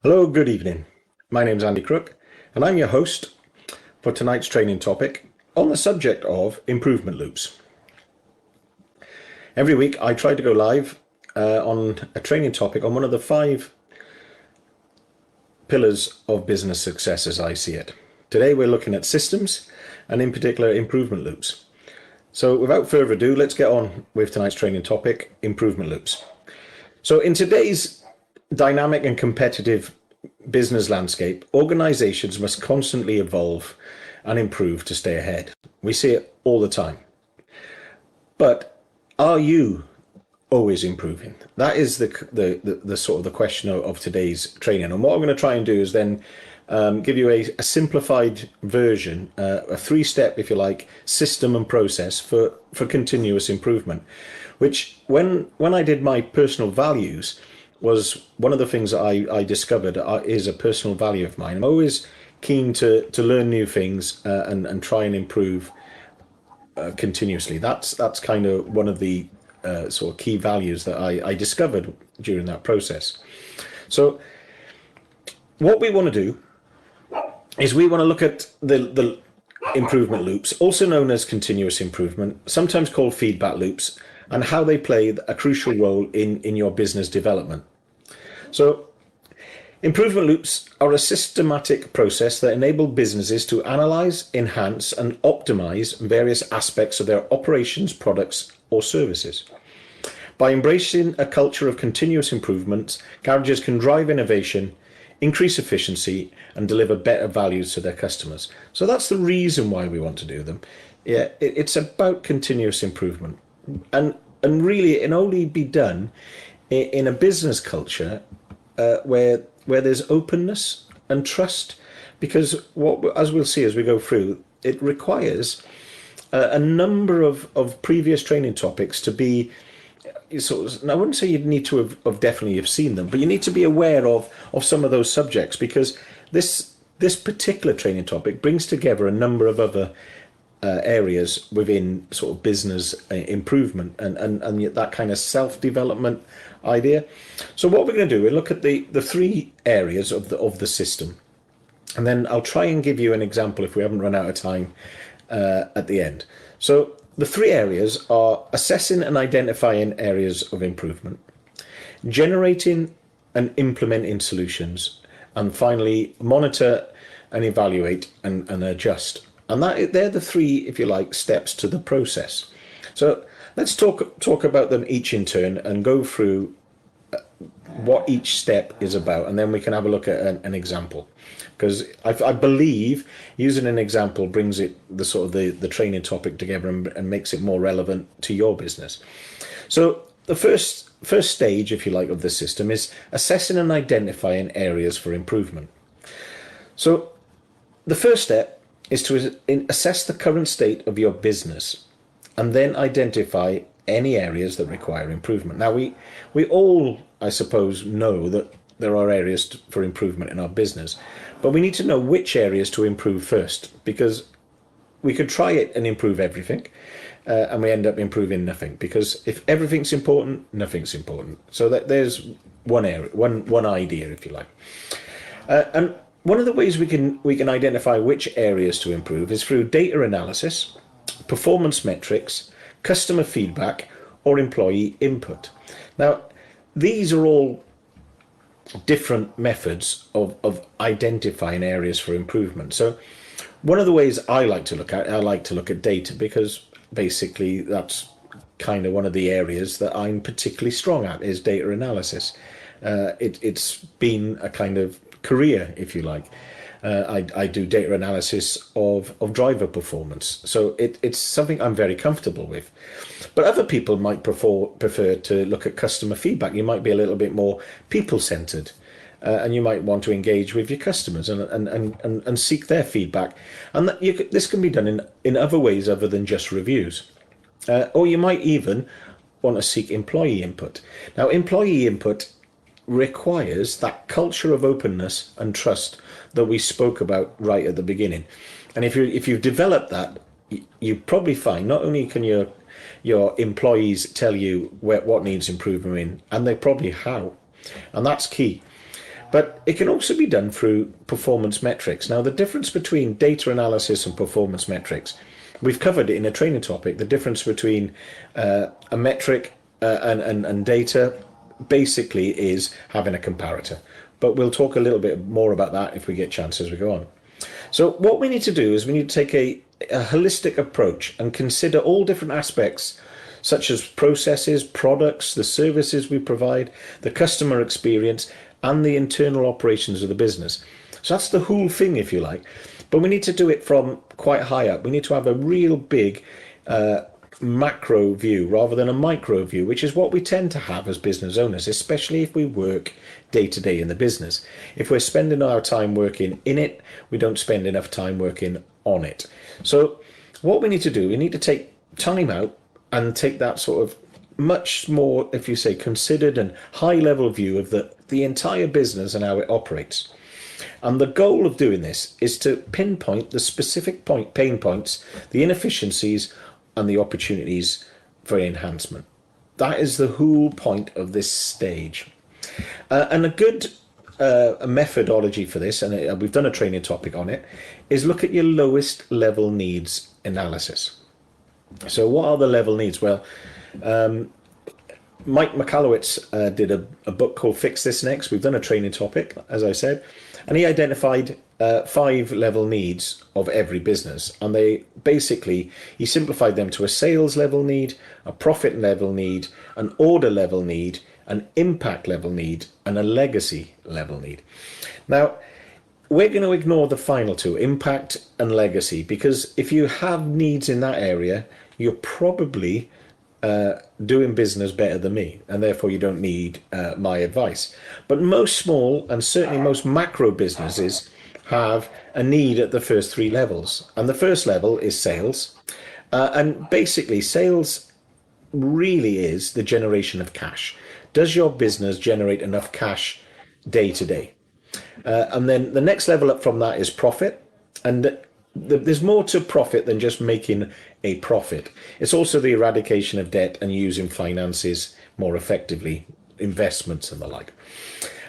Hello, good evening. My name's Andy Crook, and I'm your host for tonight's training topic on the subject of improvement loops. Every week, I try to go live on a training topic on one of the 5 pillars of business success as I see it. Today, we're looking at systems and, in particular, improvement loops. So, without further ado, let's get on with tonight's training topic, improvement loops. So, in today's dynamic and competitive business landscape, organizations must constantly evolve and improve to stay ahead. We see it all the time. But are you always improving? That is the sort of the question of today's training. And what I'm going to try and do is then give you a simplified version, a 3-step, if you like, system and process for continuous improvement, which when I did my personal values, was one of the things that I discovered is a personal value of mine. I'm always keen to learn new things and try and improve continuously. That's kind of one of the sort of key values that I discovered during that process. So what we want to do is we want to look at the improvement loops, also known as continuous improvement, sometimes called feedback loops, and how they play a crucial role in your business development. So, improvement loops are a systematic process that enable businesses to analyze, enhance, and optimize various aspects of their operations, products, or services. By embracing a culture of continuous improvement, garages can drive innovation, increase efficiency, and deliver better values to their customers. So that's the reason why we want to do them. Yeah, it's about continuous improvement, and really, it can only be done in a business culture where there's openness and trust, because as we'll see as we go through, it requires a number of previous training topics to be sort of, I wouldn't say you'd need to have definitely have seen them, but you need to be aware of some of those subjects, because this particular training topic brings together a number of other areas within sort of business improvement and that kind of self-development idea. So what we're going to do, we'll look at the 3 areas of the system, and then I'll try and give you an example if we haven't run out of time at the end. So the 3 areas are assessing and identifying areas of improvement, generating and implementing solutions, and finally monitor and evaluate and adjust. And they're the 3, if you like, steps to the process. So let's talk about them each in turn and go through what each step is about, and then we can have a look at an example, because I believe using an example brings the training topic together and makes it more relevant to your business. So the first stage, if you like, of the system is assessing and identifying areas for improvement. So the first step is to assess the current state of your business and then identify any areas that require improvement. Now, we all, I suppose, know that there are areas for improvement in our business, but we need to know which areas to improve first, because we could try it and improve everything, and we end up improving nothing, because if everything's important, nothing's important. So there's one area, one idea, if you like. And one of the ways we can identify which areas to improve is through data analysis, performance metrics, customer feedback, or employee input. Now, these are all different methods of identifying areas for improvement. So one of the ways I like to look at data, because basically that's kind of one of the areas that I'm particularly strong at, is data analysis. It's been a kind of career, if you like. I do data analysis of driver performance, so it's something I'm very comfortable with. But other people might prefer to look at customer feedback. You might be a little bit more people-centered, and you might want to engage with your customers and seek their feedback. And this can be done in other ways other than just reviews. Or you might even want to seek employee input. Now, employee input requires that culture of openness and trust that we spoke about right at the beginning. And if you've developed that, you probably find not only can your employees tell you what needs improvement in, and they probably how, and that's key. But it can also be done through performance metrics. Now, the difference between data analysis and performance metrics, we've covered it in a training topic. The difference between a metric and data basically is having a comparator. But we'll talk a little bit more about that if we get chance as we go on. So what we need to do is we need to take a holistic approach and consider all different aspects, such as processes, products, the services we provide, the customer experience, and the internal operations of the business. So that's the whole thing, if you like. But we need to do it from quite high up. We need to have a real big macro view rather than a micro view, which is what we tend to have as business owners, especially if we work day to day in the business. If we're spending our time working in it, we don't spend enough time working on it. So what we need to do, we need to take time out and take that sort of much more, if you say, considered and high level view of the entire business and how it operates. And the goal of doing this is to pinpoint the specific pain points, the inefficiencies, and the opportunities for enhancement. That is the whole point of this stage. And a good methodology for this, and we've done a training topic on it, is look at your lowest level needs analysis. So what are the level needs? Well, Mike Michalowicz did a book called Fix This Next. We've done a training topic, as I said, and he identified 5 level needs of every business. And he simplified them to a sales level need, a profit level need, an order level need, an impact level need, and a legacy level need. Now, we're going to ignore the final 2, impact and legacy, because if you have needs in that area, you're probably doing business better than me, and therefore you don't need my advice. But most small and certainly most macro businesses have a need at the first 3 levels. And the first level is sales. And basically, sales really is the generation of cash. Does your business generate enough cash day to day? And then the next level up from that is profit. And there's more to profit than just making a profit. It's also the eradication of debt and using finances more effectively, investments and the like.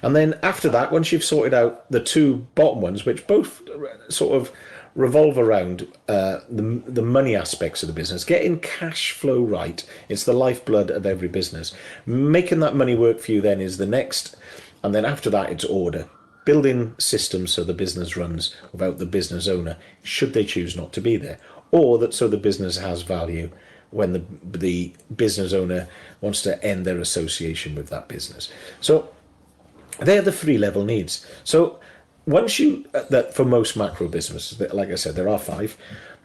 And then after that, once you've sorted out the 2 bottom ones, which both sort of revolve around the money aspects of the business, getting cash flow right, it's the lifeblood of every business. Making that money work for you then is the next. And then after that, it's order. Building systems so the business runs without the business owner, should they choose not to be there, or that so the business has value when the business owner wants to end their association with that business. So they're the 3 level needs. So once that for most macro businesses, like I said, there are 5.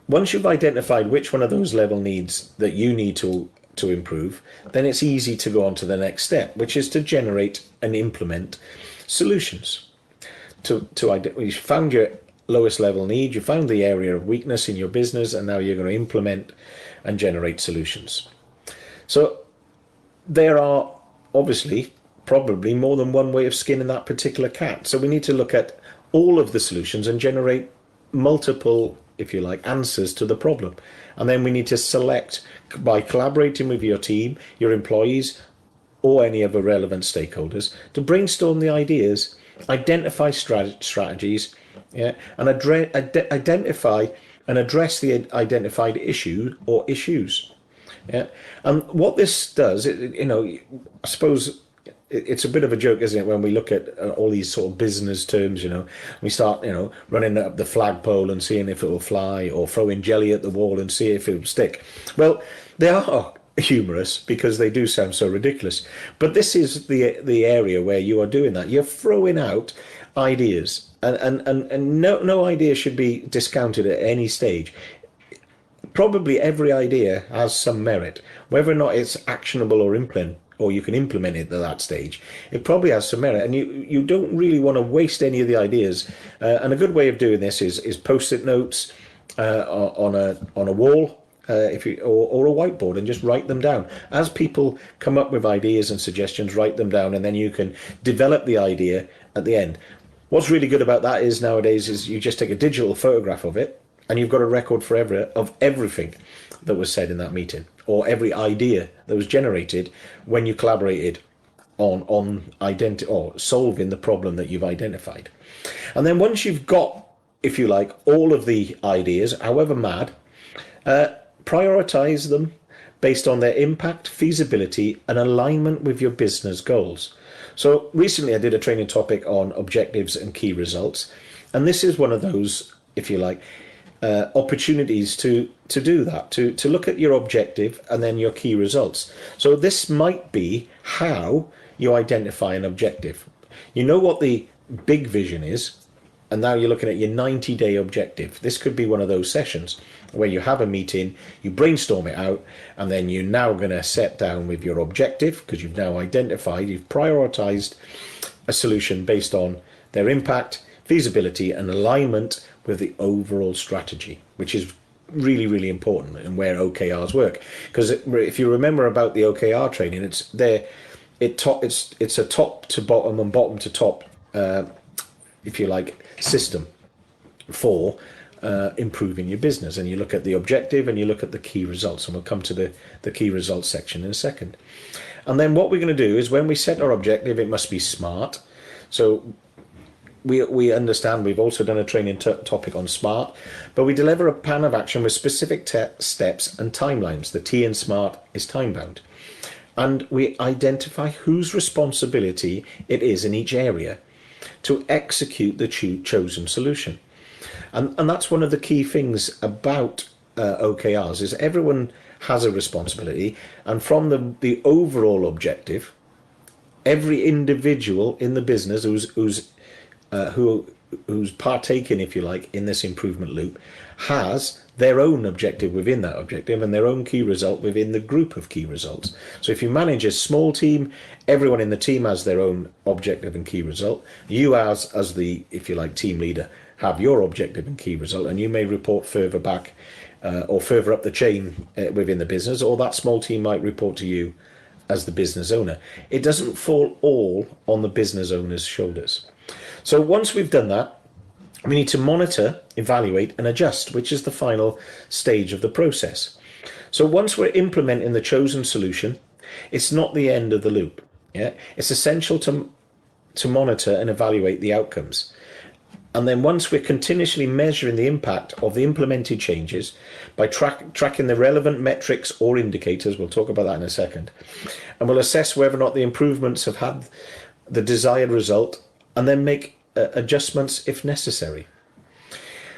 Once you've identified which one of those level needs that you need to improve, then it's easy to go on to the next step, which is to generate and implement solutions. You found your lowest level need, you found the area of weakness in your business, and now you're going to implement and generate solutions. So there are obviously probably more than one way of skinning that particular cat. So we need to look at all of the solutions and generate multiple, if you like, answers to the problem. And then we need to select by collaborating with your team, your employees, or any other relevant stakeholders to brainstorm the ideas, identify strategies, and identify and address the identified issue or issues. And what this does, I suppose it's a bit of a joke, isn't it, when we look at all these sort of business terms, we start, running up the flagpole and seeing if it will fly, or throwing jelly at the wall and see if it will stick. Well, they are humorous because they do sound so ridiculous. But this is the area where you are doing that. You're throwing out ideas, and no idea should be discounted at any stage. Probably every idea has some merit, whether or not it's actionable or you can implement it at that stage. It probably has some merit, and you don't really want to waste any of the ideas. And a good way of doing this is post-it notes on a wall. Or a whiteboard, and just write them down. As people come up with ideas and suggestions, write them down, and then you can develop the idea at the end. What's really good about that is nowadays is you just take a digital photograph of it, and you've got a record forever of everything that was said in that meeting, or every idea that was generated when you collaborated or solving the problem that you've identified. And then once you've got, if you like, all of the ideas, however mad, prioritize them based on their impact, feasibility, and alignment with your business goals. So recently I did a training topic on objectives and key results, and this is one of those, if you like, opportunities to do that, to look at your objective and then your key results. So this might be how you identify an objective. You know what the big vision is, and now you're looking at your 90-day objective. This could be one of those sessions where you have a meeting, you brainstorm it out, and then you're now going to sit down with your objective, because you've now identified, you've prioritized a solution based on their impact, feasibility, and alignment with the overall strategy, which is really, really important, and where OKRs work. Because if you remember about the OKR training, it's a top to bottom and bottom to top, if you like, system for improving your business. And you look at the objective and you look at the key results, and we'll come to the key results section in a second. And then what we're going to do is, when we set our objective, it must be SMART. So we understand, we've also done a training topic on SMART, but we deliver a plan of action with specific steps and timelines. The T in SMART is time bound. And we identify whose responsibility it is in each area to execute the chosen solution. And that's one of the key things about OKRs, is everyone has a responsibility, and from the overall objective, every individual in the business who's partaking, if you like, in this improvement loop has their own objective within that objective and their own key result within the group of key results. So if you manage a small team, everyone in the team has their own objective and key result. You as the, if you like, team leader have your objective and key result, and you may report further back or further up the chain within the business, or that small team might report to you as the business owner. It doesn't fall all on the business owner's shoulders. So once we've done that, we need to monitor, evaluate, and adjust, which is the final stage of the process. So once we're implementing the chosen solution, it's not the end of the loop. Yeah, it's essential to monitor and evaluate the outcomes. And then once we're continuously measuring the impact of the implemented changes by tracking the relevant metrics or indicators, we'll talk about that in a second, and we'll assess whether or not the improvements have had the desired result, and then make adjustments if necessary.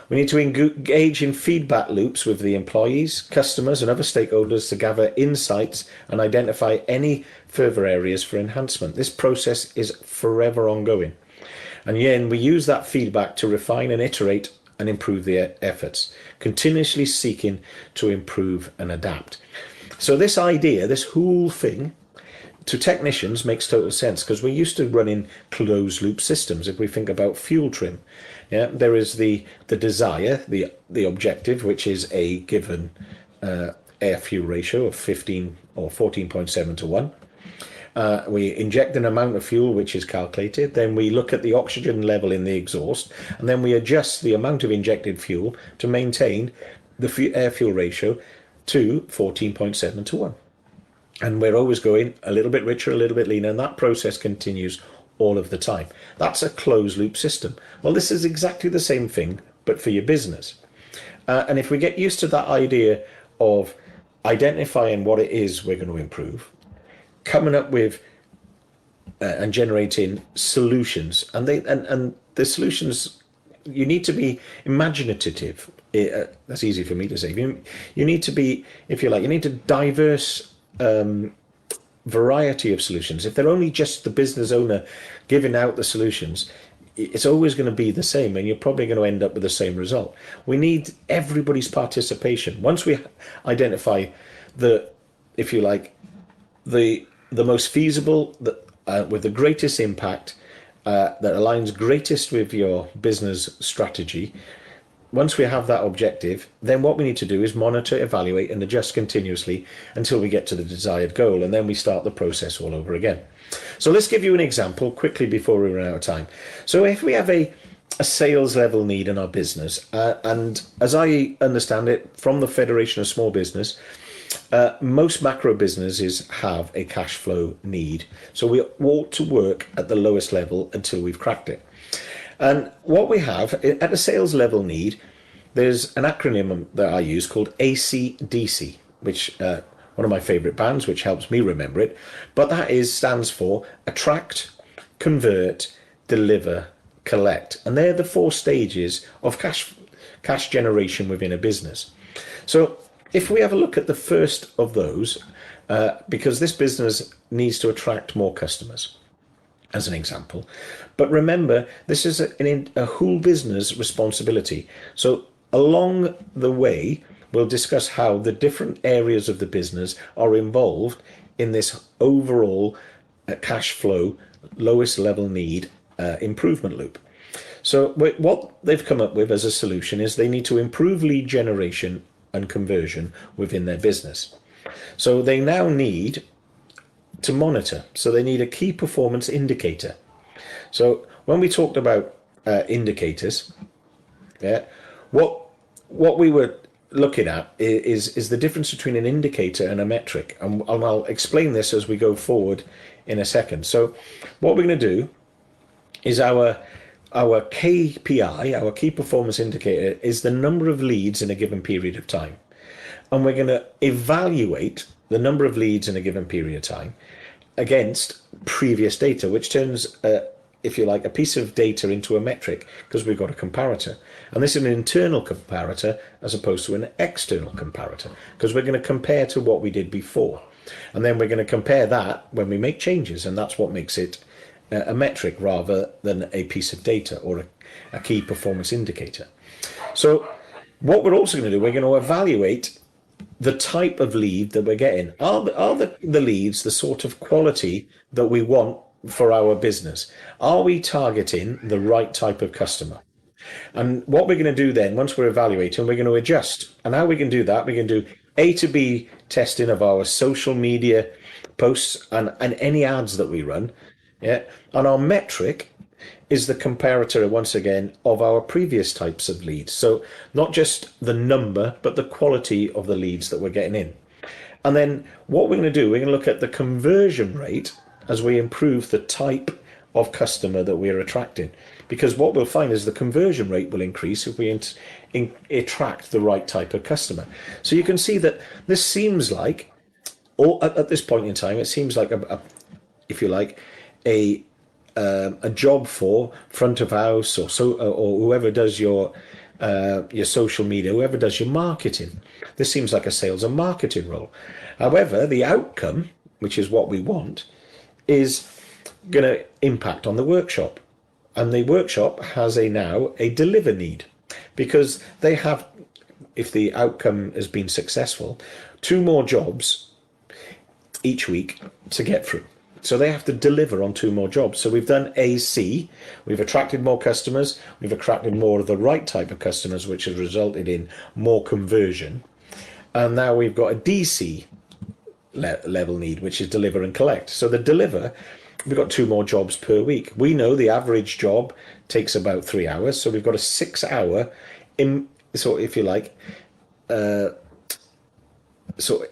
We need to engage in feedback loops with the employees, customers, and other stakeholders to gather insights and identify any further areas for enhancement. This process is forever ongoing. And again, we use that feedback to refine and iterate and improve the efforts, continuously seeking to improve and adapt. So this idea, this whole thing, to technicians makes total sense, because we're used to running closed loop systems. If we think about fuel trim, yeah, there is the desire, the objective, which is a given air fuel ratio of 15 or 14.7 to 1. We inject an amount of fuel which is calculated, then we look at the oxygen level in the exhaust, and then we adjust the amount of injected fuel to maintain the air fuel ratio to 14.7 to 1. And we're always going a little bit richer, a little bit leaner, and that process continues all of the time. That's a closed loop system. Well, this is exactly the same thing, but for your business. And if we get used to that idea of identifying what it is we're going to improve, coming up with and generating solutions, and the solutions, you need to be imaginative. That's easy for me to say. You need to be, if you like, you need a diverse variety of solutions. If they're only just the business owner giving out the solutions, it's always going to be the same, and you're probably going to end up with the same result. We need everybody's participation. Once we identify if you like, the most feasible, with the greatest impact, that aligns greatest with your business strategy, once we have that objective, then what we need to do is monitor, evaluate, and adjust continuously until we get to the desired goal, and then we start the process all over again. So let's give you an example quickly before we run out of time. So if we have a sales level need in our business, and as I understand it from the Federation of Small Business, Most macro businesses have a cash flow need. So we ought to work at the lowest level until we've cracked it. And what we have at a sales level need, there's an acronym that I use called ACDC, which one of my favorite bands, which helps me remember it. But that stands for attract, convert, deliver, collect. And they're the 4 stages of cash generation within a business. So if we have a look at the first of those, because this business needs to attract more customers, as an example. But remember, this is a whole business responsibility. So along the way, we'll discuss how the different areas of the business are involved in this overall cash flow, lowest level need improvement loop. So what they've come up with as a solution is they need to improve lead generation and conversion within their business. So they now need to monitor. So they need a key performance indicator. So when we talked about indicators, what we were looking at is the difference between an indicator and a metric. And I'll explain this as we go forward in a second. So what we're going to do is our KPI, our key performance indicator, is the number of leads in a given period of time. And we're going to evaluate the number of leads in a given period of time against previous data, which turns, if you like, a piece of data into a metric, because we've got a comparator. And this is an internal comparator as opposed to an external comparator, because we're going to compare to what we did before. And then we're going to compare that when we make changes, and that's what makes it a metric rather than a piece of data or a key performance indicator. So what we're also going to do, we're going to evaluate the type of lead that we're getting. Are the leads the sort of quality that we want for our business? Are we targeting the right type of customer? And what we're going to do then, once we're evaluating, we're going to adjust. And how we can do that, we can do A to B testing of our social media posts and any ads that we run. Yeah. And our metric is the comparator, once again, of our previous types of leads. So not just the number, but the quality of the leads that we're getting in. And then what we're going to do, we're going to look at the conversion rate as we improve the type of customer that we're attracting. Because what we'll find is the conversion rate will increase if we attract the right type of customer. So you can see that this seems like, or at this point in time, it seems like if you like, a job for front of house or whoever does your social media, whoever does your marketing. This seems like a sales and marketing role. However, the outcome, which is what we want, is going to impact on the workshop. And the workshop has now a deliver need, because they have, if the outcome has been successful, 2 more jobs each week to get through. So they have to deliver on 2 more jobs. So we've done AC, we've attracted more customers, we've attracted more of the right type of customers, which has resulted in more conversion. And now we've got a DC level need, which is deliver and collect. So the deliver, we've got 2 more jobs per week. We know the average job takes about 3 hours. So we've got a 6-hour, so if you like,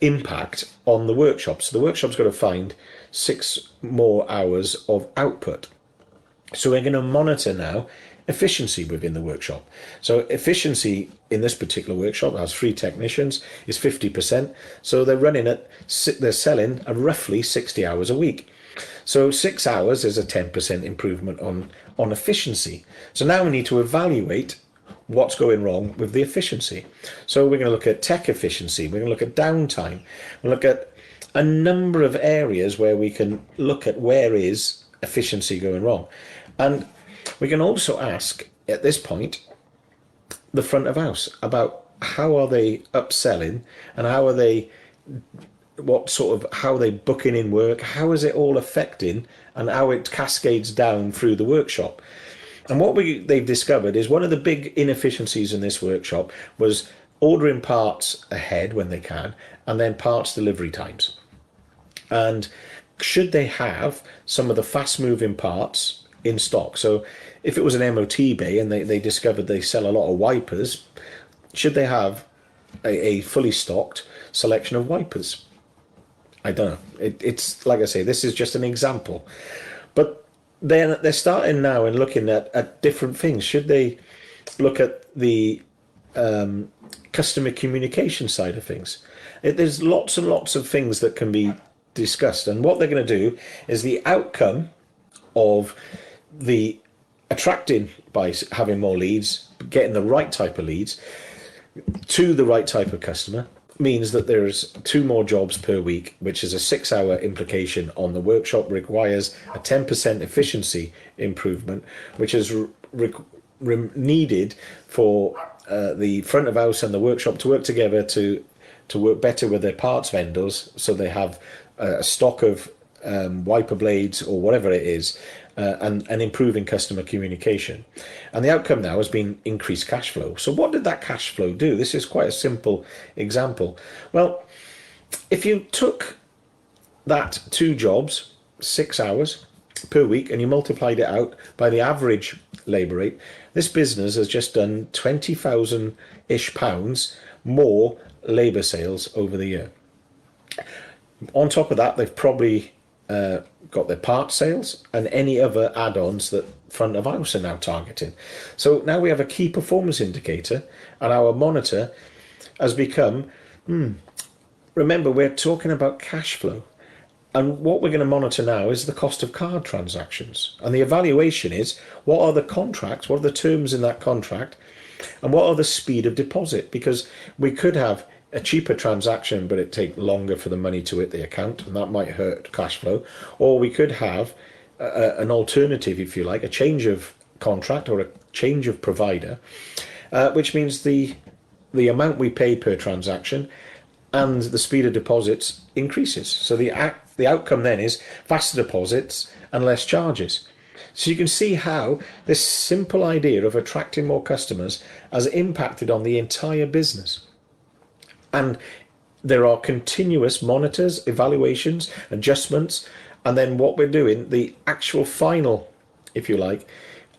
impact on the workshop. So the workshop's got to find 6 more hours of output. So we're going to monitor now efficiency within the workshop. So efficiency in this particular workshop has 3 technicians, is 50%. So they're selling roughly 60 hours a week. So 6 hours is a 10% improvement on efficiency. So now we need to evaluate what's going wrong with the efficiency. So we're going to look at tech efficiency. We're going to look at downtime. We'll look at a number of areas where we can look at where is efficiency going wrong. And we can also ask at this point the front of house about how are they upselling and how are they booking in work, how is it all affecting, and how it cascades down through the workshop. And what they've discovered is one of the big inefficiencies in this workshop was ordering parts ahead when they can, and then parts delivery times. And should they have some of the fast moving parts in stock? So if it was an MOT bay and they discovered they sell a lot of wipers, should they have a fully stocked selection of wipers. I don't know. It's like I say, this is just an example. But they're starting now and looking at different things. Should they look at the customer communication side of things? There's lots and lots of things that can be discussed. And what they're going to do is the outcome of the attracting by having more leads, getting the right type of leads to the right type of customer, means that there's 2 more jobs per week, which is a 6-hour implication on the workshop, requires a 10% efficiency improvement, which is needed for the front of house and the workshop to work together to work better with their parts vendors, so they have a stock of wiper blades or whatever it is, and improving customer communication. And the outcome now has been increased cash flow. So what did that cash flow do? This is quite a simple example. Well, if you took that 2 jobs, 6 hours per week, and you multiplied it out by the average labour rate, this business has just done 20,000-ish pounds more labour sales over the year. On top of that, they've probably got their part sales and any other add-ons that front of house are now targeting. So now we have a key performance indicator, and our monitor has become, remember, we're talking about cash flow. And what we're going to monitor now is the cost of card transactions. And the evaluation is, what are the contracts, what are the terms in that contract, and what are the speed of deposit? Because we could have a cheaper transaction, but it take longer for the money to hit the account, and that might hurt cash flow. Or we could have an alternative, if you like, a change of contract or a change of provider, which means the amount we pay per transaction and the speed of deposits increases. So the outcome then is faster deposits and less charges. So you can see how this simple idea of attracting more customers has impacted on the entire business. And there are continuous monitors, evaluations, adjustments, and then what we're doing, the actual final, if you like,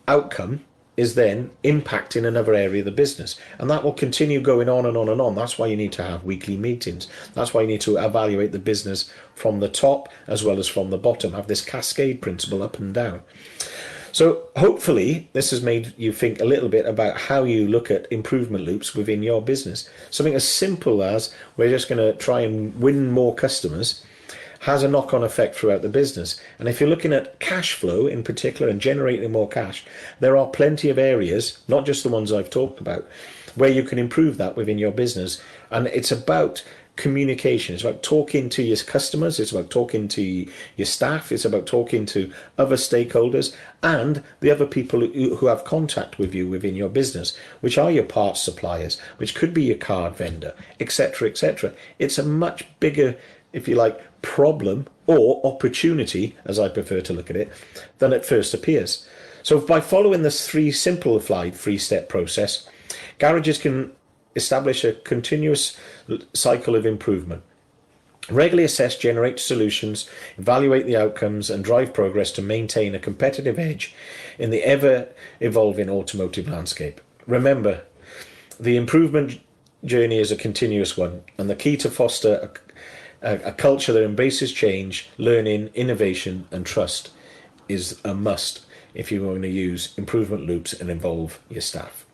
outcome is then impacting another area of the business. And that will continue going on and on and on. That's why you need to have weekly meetings. That's why you need to evaluate the business from the top as well as from the bottom, have this cascade principle up and down. So hopefully this has made you think a little bit about how you look at improvement loops within your business. Something as simple as we're just going to try and win more customers has a knock-on effect throughout the business. And if you're looking at cash flow in particular and generating more cash, there are plenty of areas, not just the ones I've talked about, where you can improve that within your business. And it's about communication. It's about talking to your customers. It's about talking to your staff. It's about talking to other stakeholders and the other people who have contact with you within your business, which are your parts suppliers, which could be your card vendor, etc., etc. It's a much bigger, if you like, problem or opportunity, as I prefer to look at it, than it first appears. So by following this simplified 3-step process, garages can establish a continuous cycle of improvement. Regularly assess, generate solutions, evaluate the outcomes, and drive progress to maintain a competitive edge in the ever-evolving automotive landscape. Remember, the improvement journey is a continuous one, and the key to foster a culture that embraces change, learning, innovation, and trust is a must if you're going to use improvement loops and involve your staff.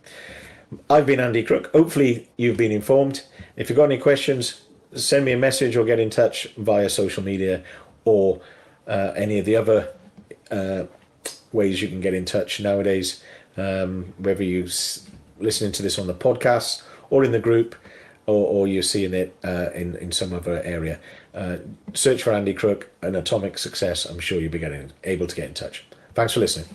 I've been Andy Crook. Hopefully you've been informed. If you've got any questions, send me a message or get in touch via social media or any of the other ways you can get in touch nowadays, whether you're listening to this on the podcast or in the group, or you're seeing it in some other area. Search for Andy Crook and Atomic Success. I'm sure you'll be able to get in touch. Thanks for listening.